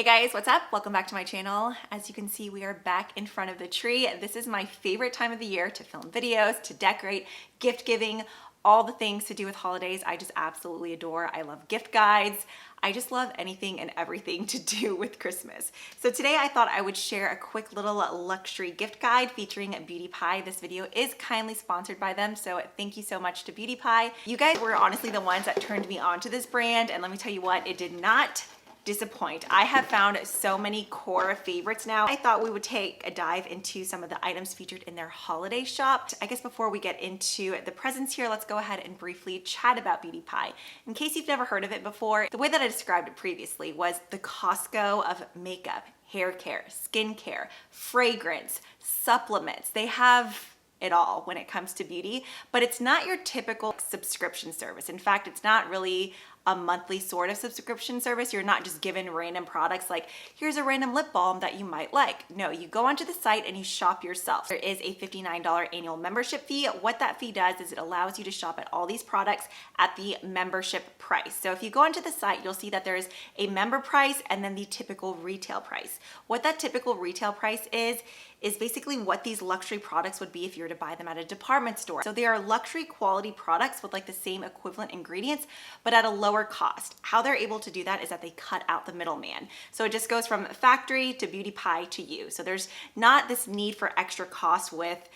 Hey guys, what's up? Welcome back to my channel. As you can see, we are back in front of the tree. This is my favorite time of the year to film videos, to decorate, gift giving, all the things to do with holidays. I just absolutely adore. I love gift guides. I just love anything and everything to do with Christmas. So today I thought I would share a quick little luxury gift guide featuring Beauty Pie. This video is kindly sponsored by them, so thank you so much to Beauty Pie. You guys were honestly the ones that turned me on to this brand, and let me tell you what, it did not disappoint. I have found so many core favorites now. I thought we would take a dive into some of the items featured in their holiday shop. I guess before we get into the presents here, let's go ahead and briefly chat about Beauty Pie. In case you've never heard of it before, the way that I described it previously was the Costco of makeup, hair care, skincare, fragrance, supplements. They have it all when it comes to beauty, but it's not your typical subscription service. In fact, it's not really a monthly sort of subscription service. You're not just given random products like, here's a random lip balm that you might like. No, you go onto the site and you shop yourself. There is a $59 annual membership fee. What that fee does is it allows you to shop at all these products at the membership price. So if you go onto the site, you'll see that there's a member price and then the typical retail price. What that typical retail price is basically what these luxury products would be if you were to buy them at a department store. So they are luxury quality products with like the same equivalent ingredients, but at a lower cost. How they're able to do that is that they cut out the middleman. So it just goes from factory to Beauty Pie to you. So there's not this need for extra cost with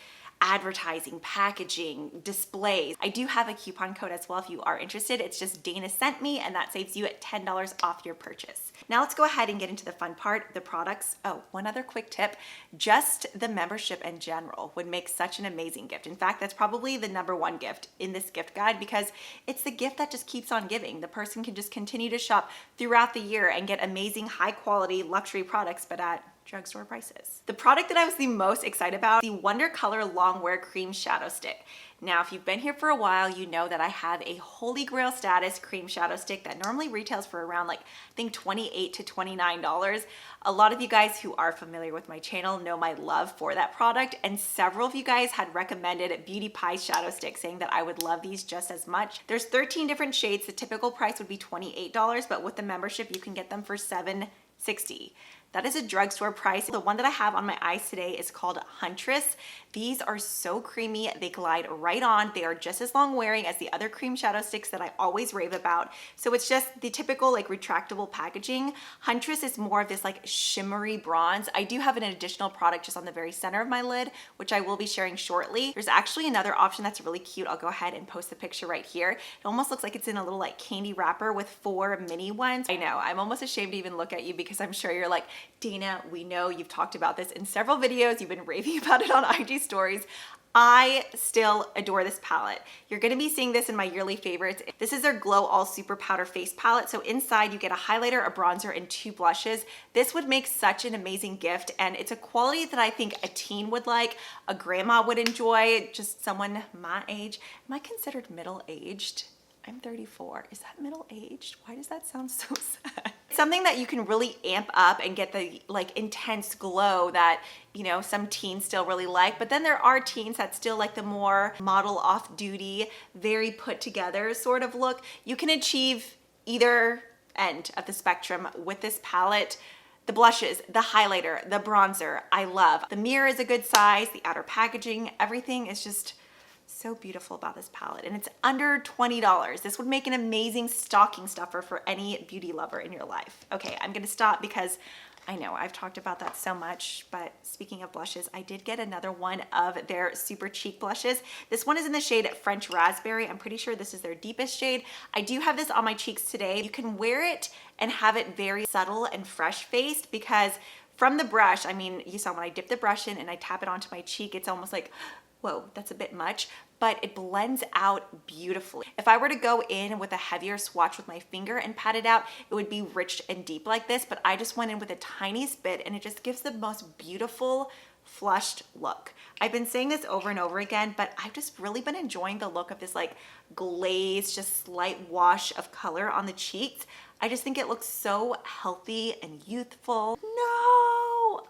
advertising, packaging, displays. I do have a coupon code as well if you are interested. It's just Dana Sent Me, and that saves you at $10 off your purchase. Now let's go ahead and get into the fun part, the products. Oh, one other quick tip, just the membership in general would make such an amazing gift. In fact, that's probably the #1 gift in this gift guide because it's the gift that just keeps on giving. The person can just continue to shop throughout the year and get amazing, high quality luxury products, but at drugstore prices. The product that I was the most excited about, the Wondercolour Longwear Cream Shadow Stick. Now, if you've been here for a while, you know that I have a holy grail status cream shadow stick that normally retails for around like, I think $28 to $29. A lot of you guys who are familiar with my channel know my love for that product, and several of you guys had recommended Beauty Pie shadow stick, saying that I would love these just as much. There's 13 different shades. The typical price would be $28, but with the membership, you can get them for $7.60. That is a drugstore price. The one that I have on my eyes today is called Huntress. These are so creamy. They glide right on. They are just as long wearing as the other cream shadow sticks that I always rave about. So it's just the typical like retractable packaging. Huntress is more of this like shimmery bronze. I do have an additional product just on the very center of my lid, which I will be sharing shortly. There's actually another option that's really cute. I'll go ahead and post the picture right here. It almost looks like it's in a little like candy wrapper with 4 mini ones. I know, I'm almost ashamed to even look at you because I'm sure you're like, Dana, we know you've talked about this in several videos. You've been raving about it on IG stories. I still adore this palette. You're gonna be seeing this in my yearly favorites. This is their Glow All Super Powder Face Palette. So inside you get a highlighter, a bronzer, and 2 blushes. This would make such an amazing gift, and it's a quality that I think a teen would like, a grandma would enjoy, just someone my age. Am I considered middle-aged? I'm 34. Is that middle-aged? Why does that sound so sad? Something that you can really amp up and get the like intense glow that, you know, some teens still really like, but then there are teens that still like the more model off-duty, very put together sort of look. You can achieve either end of the spectrum with this palette. The blushes, the highlighter, the bronzer, I love. The mirror is a good size, the outer packaging, everything is just so beautiful about this palette, and it's under $20. This would make an amazing stocking stuffer for any beauty lover in your life. Okay, I'm gonna stop because I know I've talked about that so much, but speaking of blushes, I did get another one of their Supercheek blushes. This one is in the shade French Raspberry. I'm pretty sure this is their deepest shade. I do have this on my cheeks today. You can wear it and have it very subtle and fresh-faced because from the brush, I mean, you saw when I dip the brush in and I tap it onto my cheek, it's almost like, whoa, that's a bit much, but it blends out beautifully. If I were to go in with a heavier swatch with my finger and pat it out, it would be rich and deep like this, but I just went in with the tiniest bit and it just gives the most beautiful flushed look. I've been saying this over and over again, but I've just really been enjoying the look of this like glazed, just slight wash of color on the cheeks. I just think it looks so healthy and youthful. No,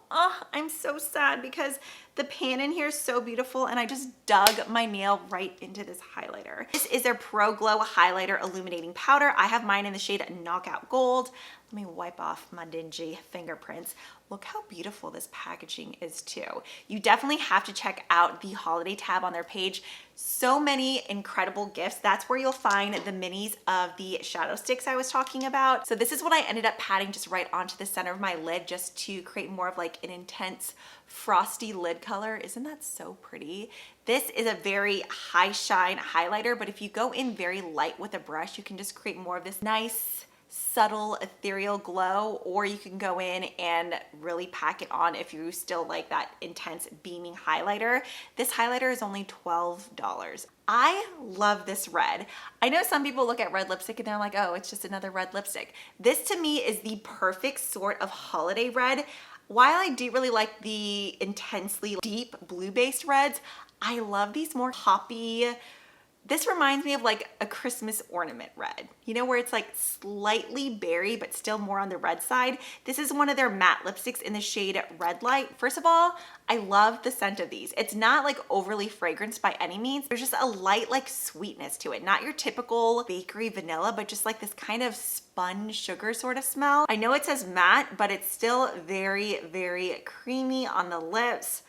I'm so sad because the pan in here is so beautiful and I just dug my nail right into this highlighter. This is their Pro Glow Highlighter Illuminating Powder. I have mine in the shade Knockout Gold. Let me wipe off my dingy fingerprints. Look how beautiful this packaging is too. You definitely have to check out the holiday tab on their page. So many incredible gifts. That's where you'll find the minis of the shadow sticks I was talking about. So this is what I ended up patting just right onto the center of my lid just to create more of like an intense frosty lid color. Isn't that so pretty? This is a very high shine highlighter, but if you go in very light with a brush, you can just create more of this nice, subtle, ethereal glow, or you can go in and really pack it on if you still like that intense beaming highlighter. This highlighter is only $12. I love this red. I know some people look at red lipstick and they're like, oh, it's just another red lipstick. This to me is the perfect sort of holiday red. While I do really like the intensely deep blue-based reds, I love these more hoppy. This reminds me of like a Christmas ornament red, you know, where it's like slightly berry, but still more on the red side. This is one of their matte lipsticks in the shade Redlight. First of all, I love the scent of these. It's not like overly fragranced by any means. There's just a light like sweetness to it. Not your typical bakery vanilla, but just like this kind of spun sugar sort of smell. I know it says matte, but it's still very, very creamy on the lips.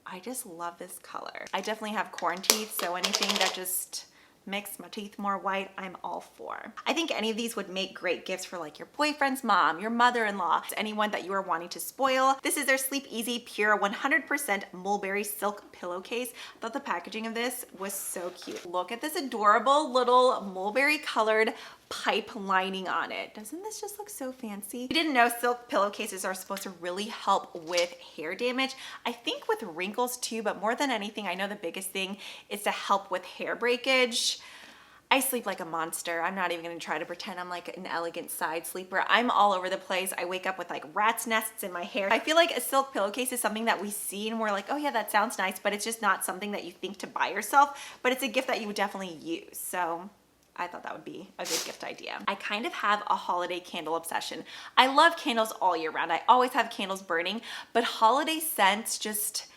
I just love this color. I definitely have corn teeth, so anything that just makes my teeth more white, I'm all for. I think any of these would make great gifts for like your boyfriend's mom, your mother-in-law, anyone that you are wanting to spoil. This is their Sleepeasy Pure 100% Mulberry Silk Pillowcase. I thought the packaging of this was so cute. Look at this adorable little mulberry colored pipe lining on it. Doesn't this just look so fancy? You didn't know silk pillowcases are supposed to really help with hair damage. I think with wrinkles too, but more than anything, I know the biggest thing is to help with hair breakage. I sleep like a monster. I'm not even gonna try to pretend I'm like an elegant side sleeper. I'm all over the place. I wake up with like rat's nests in my hair. I feel like a silk pillowcase is something that we see and we're like, oh yeah, that sounds nice, but it's just not something that you think to buy yourself, but it's a gift that you would definitely use. So I thought that would be a good gift idea. I kind of have a holiday candle obsession. I love candles all year round. I always have candles burning, but holiday scents just,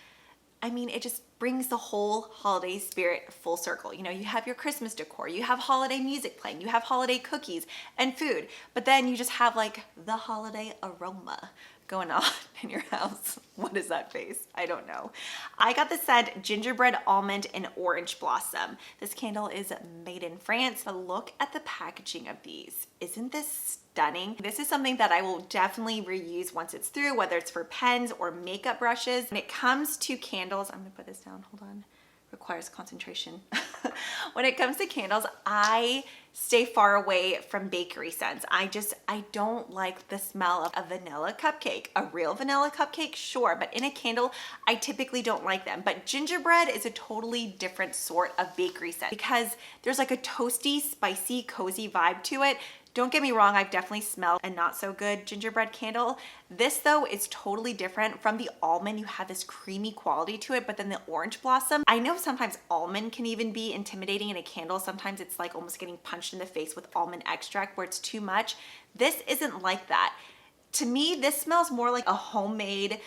I mean, it just brings the whole holiday spirit full circle. You know, you have your Christmas decor, you have holiday music playing, you have holiday cookies and food, but then you just have like the holiday aroma going on in your house. What is that face? I don't know. I got the scent Gingerbread Almond and Orange Blossom. This candle is made in France, but look at the packaging of these. Isn't this stunning? This is something that I will definitely reuse once it's through, whether it's for pens or makeup brushes. When it comes to candles, I'm gonna put this down, hold on. Requires concentration. When it comes to candles, I stay far away from bakery scents. I don't like the smell of a vanilla cupcake. A real vanilla cupcake, sure, but in a candle, I typically don't like them. But gingerbread is a totally different sort of bakery scent because there's like a toasty, spicy, cozy vibe to it. Don't get me wrong, I've definitely smelled a not so good gingerbread candle. This though is totally different. From the almond, you have this creamy quality to it, but then the orange blossom, I know sometimes almond can even be intimidating in a candle. Sometimes it's like almost getting punched in the face with almond extract where it's too much. This isn't like that. To me, this smells more like a homemade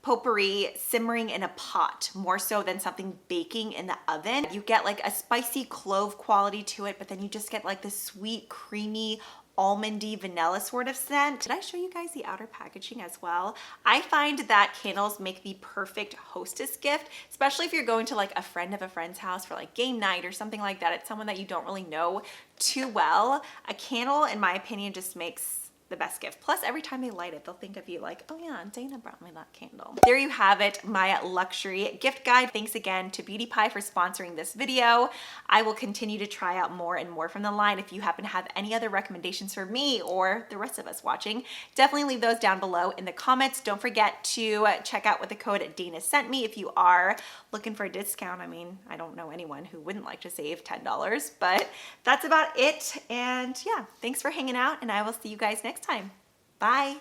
potpourri simmering in a pot, more so than something baking in the oven. You get like a spicy clove quality to it, but then you just get like this sweet, creamy, almondy vanilla sort of scent. Did I show you guys the outer packaging as well? I find that candles make the perfect hostess gift, especially if you're going to like a friend of a friend's house for like game night or something like that. It's someone that you don't really know too well. A candle, in my opinion, just makes the best gift. Plus, every time they light it, they'll think of you like, oh yeah, Dana brought me that candle. There you have it, my luxury gift guide. Thanks again to Beauty Pie for sponsoring this video. I will continue to try out more and more from the line. If you happen to have any other recommendations for me or the rest of us watching, definitely leave those down below in the comments. Don't forget to check out with the code DANNASENTME if you are looking for a discount. I mean, I don't know anyone who wouldn't like to save $10, but that's about it. And yeah, thanks for hanging out, and I will see you guys next time. Bye.